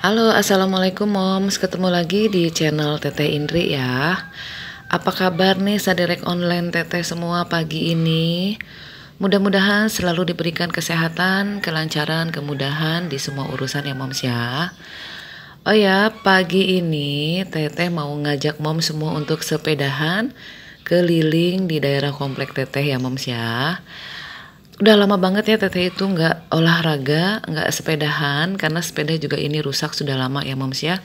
Halo, assalamualaikum moms. Ketemu lagi di channel Teteh Indri ya. Apa kabar nih sadirek online Teteh semua pagi ini? Mudah-mudahan selalu diberikan kesehatan, kelancaran, kemudahan di semua urusan ya moms ya. Oh ya, pagi ini Teteh mau ngajak moms semua untuk sepedahan keliling di daerah komplek Teteh ya moms ya. Udah lama banget ya Teteh itu nggak olahraga, nggak sepedahan karena sepeda juga ini rusak sudah lama ya moms ya.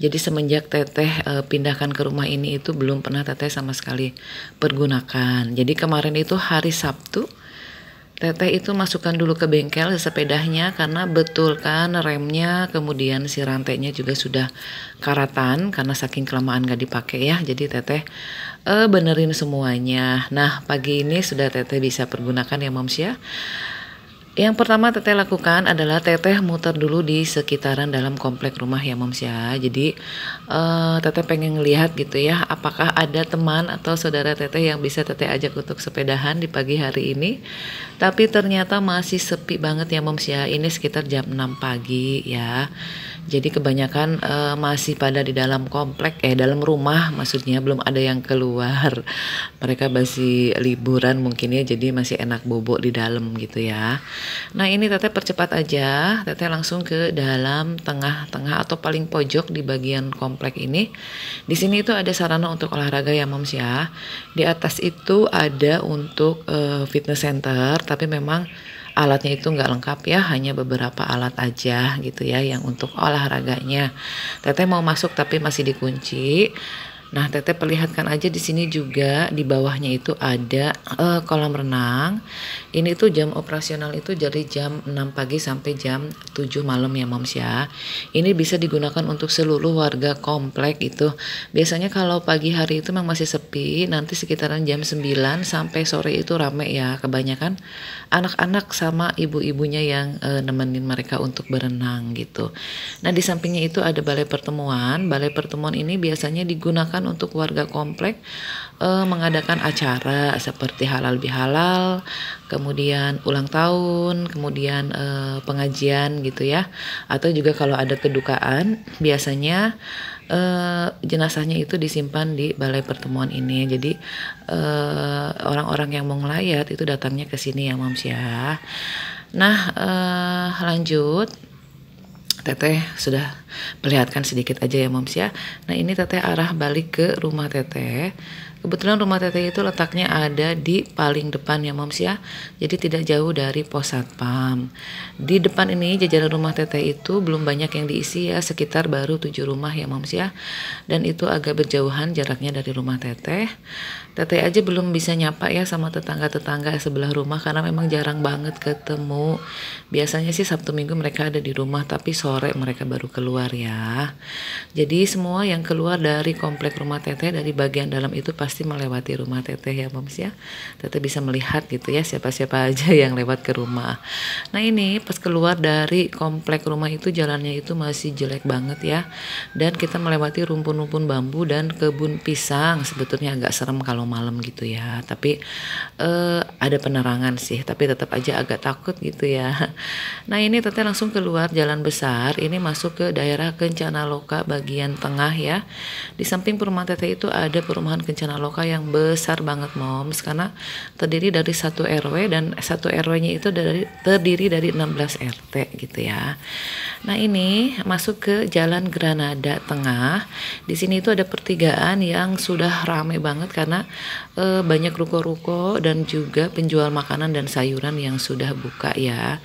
Jadi semenjak Teteh pindahkan ke rumah ini itu belum pernah Teteh sama sekali pergunakan. Jadi kemarin itu hari Sabtu Teteh itu masukkan dulu ke bengkel sepedanya karena betul kan remnya kemudian si rantainya juga sudah karatan karena saking kelamaan gak dipakai ya. Jadi Teteh benerin semuanya. Nah pagi ini sudah Teteh bisa pergunakan ya moms ya. Yang pertama Teteh lakukan adalah Teteh muter dulu di sekitaran dalam komplek rumah ya moms ya. Jadi Teteh pengen ngelihat gitu ya, apakah ada teman atau saudara Teteh yang bisa Teteh ajak untuk sepedahan di pagi hari ini. Tapi ternyata masih sepi banget ya moms ya. Ini sekitar jam 6 pagi ya. Jadi kebanyakan masih pada di dalam komplek, dalam rumah maksudnya, belum ada yang keluar. Mereka masih liburan mungkin ya, jadi masih enak bobo di dalam gitu ya. Nah ini Teteh percepat aja, Teteh langsung ke dalam tengah-tengah atau paling pojok di bagian komplek ini. Di sini itu ada sarana untuk olahraga ya moms ya. Di atas itu ada untuk fitness center, tapi memang alatnya itu nggak lengkap ya, hanya beberapa alat aja gitu ya yang untuk olahraganya. Teteh mau masuk tapi masih dikunci. Nah, Teteh perlihatkan aja di sini juga di bawahnya itu ada kolam renang. Ini tuh jam operasional itu dari jam 6 pagi sampai jam 7 malam ya moms ya. Ini bisa digunakan untuk seluruh warga komplek itu. Biasanya kalau pagi hari itu memang masih sepi, nanti sekitaran jam 9 sampai sore itu rame ya. Kebanyakan anak-anak sama ibu-ibunya yang nemenin mereka untuk berenang gitu. Nah, di sampingnya itu ada balai pertemuan. Balai pertemuan ini biasanya digunakan untuk warga komplek mengadakan acara seperti halal bihalal, kemudian ulang tahun, kemudian pengajian gitu ya. Atau juga kalau ada kedukaan biasanya jenazahnya itu disimpan di balai pertemuan ini. Jadi orang-orang yang mau ngelayat itu datangnya ke sini ya moms ya. Nah lanjut, Teteh sudah perlihatkan sedikit aja ya moms ya. Nah ini Teteh arah balik ke rumah Teteh. Kebetulan rumah Teteh itu letaknya ada di paling depan ya moms ya. Jadi tidak jauh dari pos satpam. Di depan ini jajaran rumah Teteh itu belum banyak yang diisi ya. Sekitar baru 7 rumah ya moms ya. Dan itu agak berjauhan jaraknya dari rumah Teteh. Teteh aja belum bisa nyapa ya sama tetangga-tetangga sebelah rumah karena memang jarang banget ketemu. Biasanya sih Sabtu Minggu mereka ada di rumah tapi sore mereka baru keluar ya. Jadi semua yang keluar dari komplek rumah Teteh dari bagian dalam itu pasti melewati rumah Teteh ya moms ya. Teteh bisa melihat gitu ya siapa-siapa aja yang lewat ke rumah. Nah ini pas keluar dari komplek rumah itu jalannya itu masih jelek banget ya. Dan kita melewati rumpun-rumpun bambu dan kebun pisang. Sebetulnya agak serem kalau malam gitu ya. Tapi ada penerangan sih. Tapi tetap aja agak takut gitu ya. Nah ini Teteh langsung keluar jalan besar. Ini masuk ke daerah Kencana Loka bagian tengah ya. Di samping perumahan Teteh itu ada perumahan Kencana Loka yang besar banget moms. Karena terdiri dari 1 RW dan 1 RW-nya itu terdiri dari 16 RT gitu ya. Nah ini masuk ke Jalan Granada Tengah. Di sini itu ada pertigaan yang sudah ramai banget karena banyak ruko-ruko dan juga penjual makanan dan sayuran yang sudah buka ya.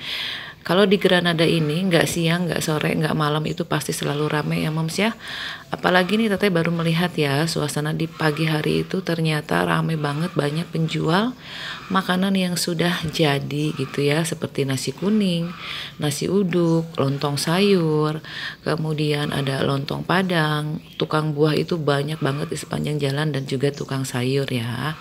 Kalau di Granada ini nggak siang, nggak sore, nggak malam itu pasti selalu ramai ya moms ya. Apalagi nih Teteh baru melihat ya suasana di pagi hari itu ternyata ramai banget, banyak penjual makanan yang sudah jadi gitu ya. Seperti nasi kuning, nasi uduk, lontong sayur, kemudian ada lontong padang. Tukang buah itu banyak banget di sepanjang jalan dan juga tukang sayur ya.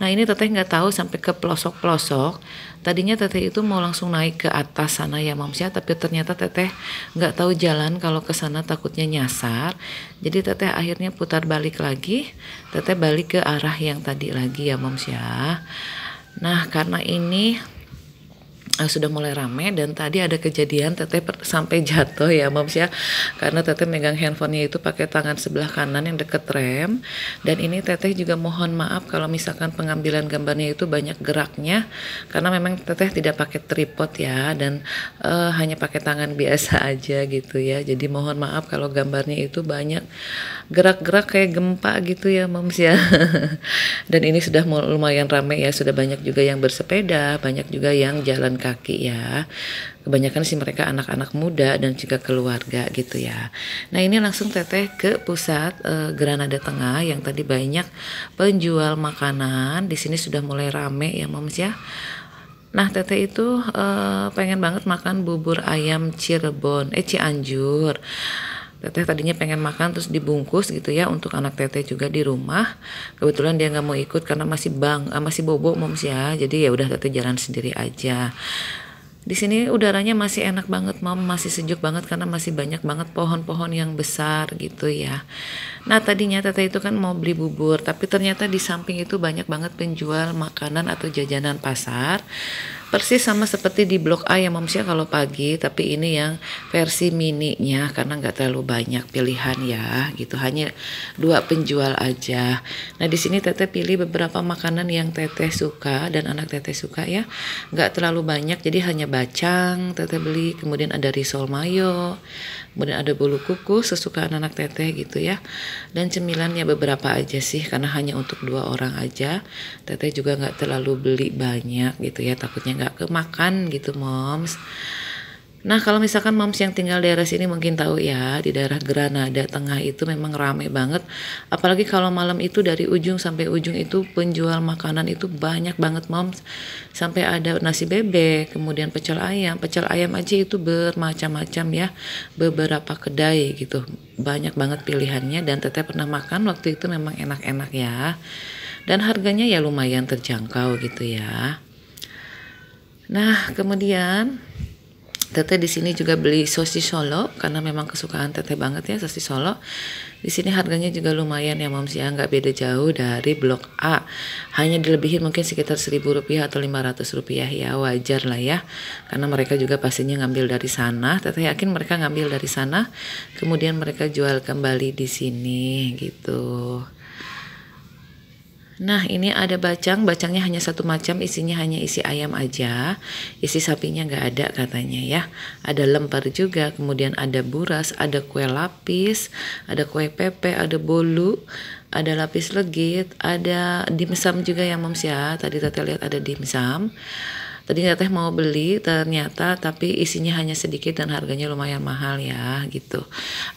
Nah ini Teteh nggak tahu sampai ke pelosok-pelosok. Tadinya Teteh itu mau langsung naik ke atas sana ya moms ya, tapi ternyata Teteh nggak tahu jalan kalau ke sana takutnya nyasar. Jadi Teteh akhirnya putar balik lagi. Teteh balik ke arah yang tadi lagi ya moms ya. Nah karena ini sudah mulai rame, dan tadi ada kejadian teteh sampai jatuh ya moms ya, karena teteh megang handphonenya itu pakai tangan sebelah kanan yang deket rem. Dan ini teteh juga mohon maaf kalau misalkan pengambilan gambarnya itu banyak geraknya, karena memang teteh tidak pakai tripod ya, dan hanya pakai tangan biasa aja gitu ya. Jadi mohon maaf kalau gambarnya itu banyak gerak-gerak kayak gempa gitu ya moms ya. Dan ini sudah lumayan rame ya, sudah banyak juga yang bersepeda, banyak juga yang jalan kaki ya. Kebanyakan sih mereka anak-anak muda dan juga keluarga gitu ya. Nah ini langsung teteh ke pusat Granada Tengah yang tadi banyak penjual makanan. Di sini sudah mulai rame ya moms ya. Nah teteh itu pengen banget makan bubur ayam Cianjur. Teteh tadinya pengen makan terus dibungkus gitu ya untuk anak teteh juga di rumah. Kebetulan dia nggak mau ikut karena masih bobo moms ya. Jadi ya udah teteh jalan sendiri aja. Di sini udaranya masih enak banget mom, masih sejuk banget karena masih banyak banget pohon-pohon yang besar gitu ya. Nah tadinya teteh itu kan mau beli bubur, tapi ternyata di samping itu banyak banget penjual makanan atau jajanan pasar. Persis sama seperti di Blok A ya moms ya kalau pagi, tapi ini yang versi mininya karena nggak terlalu banyak pilihan ya gitu, hanya 2 penjual aja. Nah di sini teteh pilih beberapa makanan yang teteh suka dan anak teteh suka ya, nggak terlalu banyak, jadi hanya bacang teteh beli, kemudian ada risol mayo, kemudian ada bolu kukus sesuka anak teteh gitu ya, dan cemilannya beberapa aja sih karena hanya untuk 2 orang aja. Teteh juga nggak terlalu beli banyak gitu ya, takutnya nggak kemakan gitu moms. Nah kalau misalkan moms yang tinggal daerah sini mungkin tahu ya, di daerah Granada Tengah itu memang rame banget, apalagi kalau malam itu dari ujung sampai ujung itu penjual makanan itu banyak banget moms, sampai ada nasi bebek, kemudian pecel ayam aja itu bermacam-macam ya, beberapa kedai gitu, banyak banget pilihannya. Dan teteh pernah makan waktu itu memang enak-enak ya, dan harganya ya lumayan terjangkau gitu ya. Nah kemudian teteh di sini juga beli sosis Solo karena memang kesukaan teteh banget ya sosis Solo. Di sini harganya juga lumayan ya moms ya, nggak beda jauh dari Blok A. Hanya dilebihin mungkin sekitar Rp1.000 atau Rp500 ya, wajar lah ya. Karena mereka juga pastinya ngambil dari sana. Teteh yakin mereka ngambil dari sana, kemudian mereka jual kembali di sini gitu. Nah ini ada bacangnya hanya satu macam, isinya hanya isi ayam aja, isi sapinya nggak ada katanya ya. Ada lemper juga, kemudian ada buras, ada kue lapis, ada kue pepe, ada bolu, ada lapis legit, ada dimsum juga ya moms ya. Tadi teteh lihat ada dimsum. Tadi teteh mau beli ternyata tapi isinya hanya sedikit dan harganya lumayan mahal ya gitu.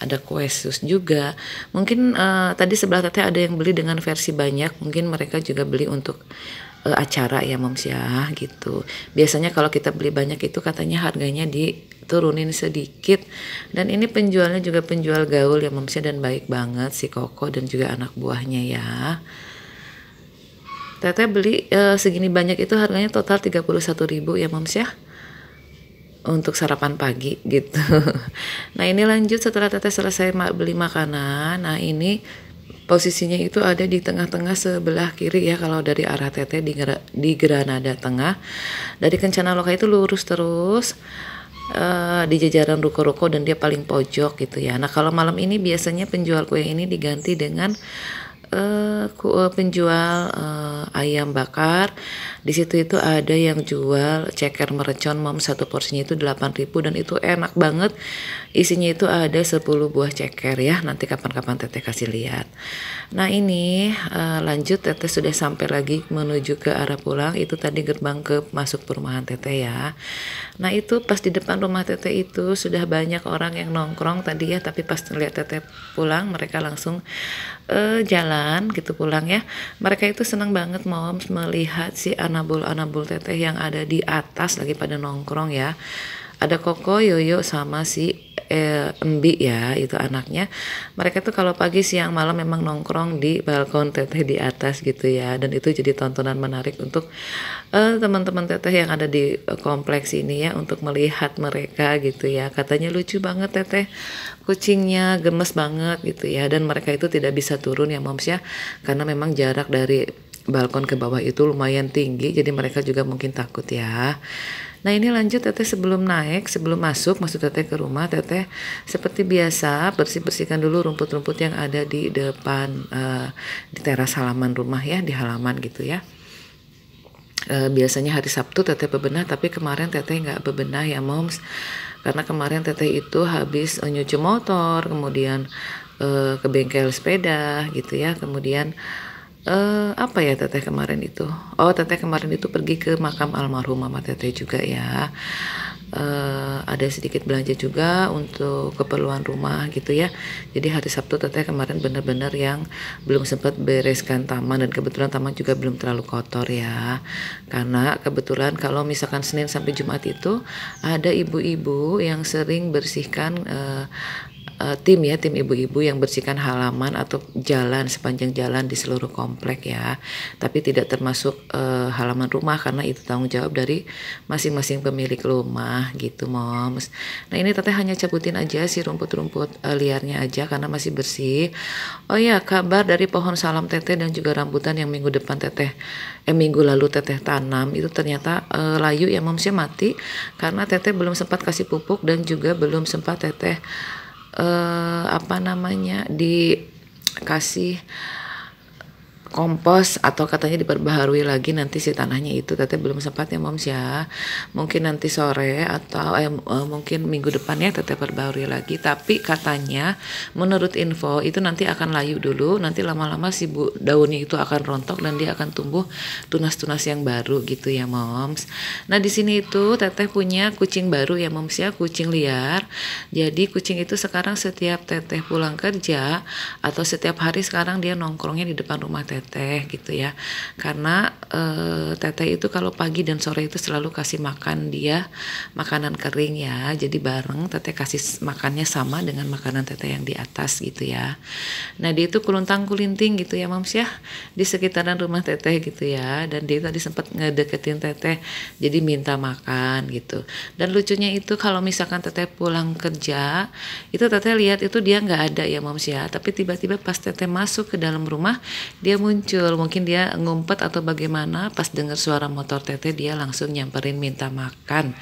Ada kue sus juga. Mungkin tadi sebelah teteh ada yang beli dengan versi banyak. Mungkin mereka juga beli untuk acara ya moms ya gitu. Biasanya kalau kita beli banyak itu katanya harganya diturunin sedikit. Dan ini penjualnya juga penjual gaul ya moms ya, dan baik banget si Koko dan juga anak buahnya ya. Teteh beli segini banyak itu harganya total 31.000 ya moms ya, untuk sarapan pagi gitu. Nah ini lanjut setelah teteh selesai beli makanan. Nah ini posisinya itu ada di tengah-tengah sebelah kiri ya kalau dari arah teteh di Granada Tengah. Dari Kencana Loka itu lurus terus di jajaran ruko-ruko dan dia paling pojok gitu ya. Nah kalau malam ini biasanya penjual kue ini diganti dengan penjual ayam bakar. Di situ itu ada yang jual ceker mercon mom, satu porsinya itu 8.000 dan itu enak banget. Isinya itu ada 10 buah ceker ya. Nanti kapan-kapan teteh kasih lihat. Nah ini lanjut teteh sudah sampai lagi menuju ke arah pulang. Itu tadi gerbang ke masuk perumahan teteh ya. Nah itu pas di depan rumah teteh itu sudah banyak orang yang nongkrong tadi ya, tapi pas lihat teteh pulang mereka langsung jalan gitu pulang ya. Mereka itu senang banget moms melihat si anabul teteh yang ada di atas lagi pada nongkrong ya. Ada Koko, Yoyo sama si Embi ya, itu anaknya. Mereka tuh kalau pagi siang malam memang nongkrong di balkon teteh di atas gitu ya, dan itu jadi tontonan menarik untuk teman-teman teteh yang ada di kompleks ini ya, untuk melihat mereka gitu ya. Katanya lucu banget teteh, kucingnya gemes banget gitu ya, dan mereka itu tidak bisa turun ya moms ya, karena memang jarak dari balkon ke bawah itu lumayan tinggi, jadi mereka juga mungkin takut ya. Nah ini lanjut teteh sebelum naik, sebelum masuk maksud teteh ke rumah, teteh seperti biasa bersih-bersihkan dulu rumput-rumput yang ada di depan di teras halaman rumah ya, di halaman gitu ya. Biasanya hari Sabtu teteh bebenah, tapi kemarin teteh nggak bebenah ya moms, karena kemarin teteh itu habis nyuci motor, kemudian ke bengkel sepeda gitu ya, kemudian apa ya teteh kemarin itu? Oh, teteh kemarin itu pergi ke makam almarhum mama teteh juga ya. Ada sedikit belanja juga untuk keperluan rumah gitu ya. Jadi hari Sabtu teteh kemarin bener-bener yang belum sempat bereskan taman, dan kebetulan taman juga belum terlalu kotor ya. Karena kebetulan kalau misalkan Senin sampai Jumat itu ada ibu-ibu yang sering bersihkan tim ibu-ibu yang bersihkan halaman atau jalan, sepanjang jalan di seluruh komplek ya, tapi tidak termasuk halaman rumah karena itu tanggung jawab dari masing-masing pemilik rumah gitu moms. Nah ini teteh hanya cabutin aja si rumput-rumput liarnya aja karena masih bersih. Oh ya, kabar dari pohon salam teteh dan juga rambutan yang minggu lalu teteh tanam itu ternyata layu ya momsnya mati karena teteh belum sempat kasih pupuk dan juga belum sempat teteh dikasih kompos atau katanya diperbaharui lagi nanti si tanahnya itu. Teteh belum sempat ya moms ya, mungkin nanti sore atau mungkin minggu depan ya teteh perbaharui lagi, tapi katanya menurut info itu nanti akan layu dulu, nanti lama-lama si daunnya itu akan rontok dan dia akan tumbuh tunas-tunas yang baru gitu ya moms. Nah di sini itu teteh punya kucing baru ya moms ya, kucing liar. Jadi kucing itu sekarang setiap teteh pulang kerja atau setiap hari sekarang dia nongkrongnya di depan rumah teteh gitu ya, karena teteh itu kalau pagi dan sore itu selalu kasih makan dia makanan kering ya, jadi bareng teteh kasih makannya sama dengan makanan teteh yang di atas gitu ya. Nah dia itu kuluntang kulinting gitu ya moms ya di sekitaran rumah teteh gitu ya, dan dia tadi sempat ngedeketin teteh jadi minta makan gitu. Dan lucunya itu kalau misalkan teteh pulang kerja itu teteh lihat itu dia nggak ada ya moms ya, tapi tiba-tiba pas teteh masuk ke dalam rumah dia muncul, mungkin dia ngumpet atau bagaimana, pas dengar suara motor teteh dia langsung nyamperin minta makan.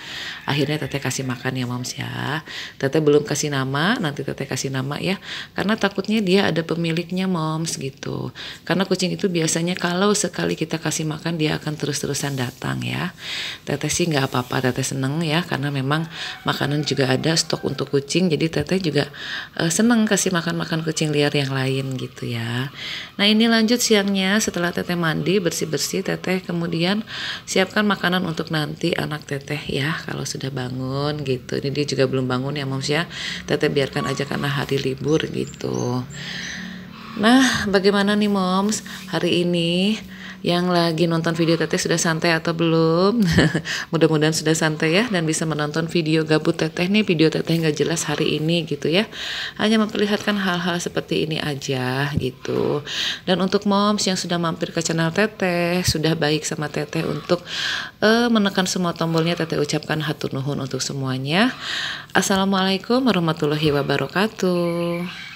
Akhirnya teteh kasih makan ya moms ya. Teteh belum kasih nama, nanti teteh kasih nama ya, karena takutnya dia ada pemiliknya moms gitu. Karena kucing itu biasanya kalau sekali kita kasih makan dia akan terus-terusan datang ya. Teteh sih nggak apa-apa, teteh seneng ya, karena memang makanan juga ada stok untuk kucing, jadi teteh juga seneng kasih makan kucing liar yang lain gitu ya. Nah ini lanjut siangnya setelah teteh mandi bersih-bersih, teteh kemudian siapkan makanan untuk nanti anak teteh ya kalau sudah bangun gitu. Ini dia juga belum bangun ya moms ya, teteh biarkan aja karena hari libur gitu. Nah bagaimana nih moms hari ini? Yang lagi nonton video teteh sudah santai atau belum? Mudah-mudahan sudah santai ya, dan bisa menonton video gabut teteh nih, video teteh nggak jelas hari ini gitu ya, hanya memperlihatkan hal-hal seperti ini aja gitu. Dan untuk moms yang sudah mampir ke channel teteh, sudah baik sama teteh untuk menekan semua tombolnya, teteh ucapkan hatur nuhun untuk semuanya. Assalamualaikum warahmatullahi wabarakatuh.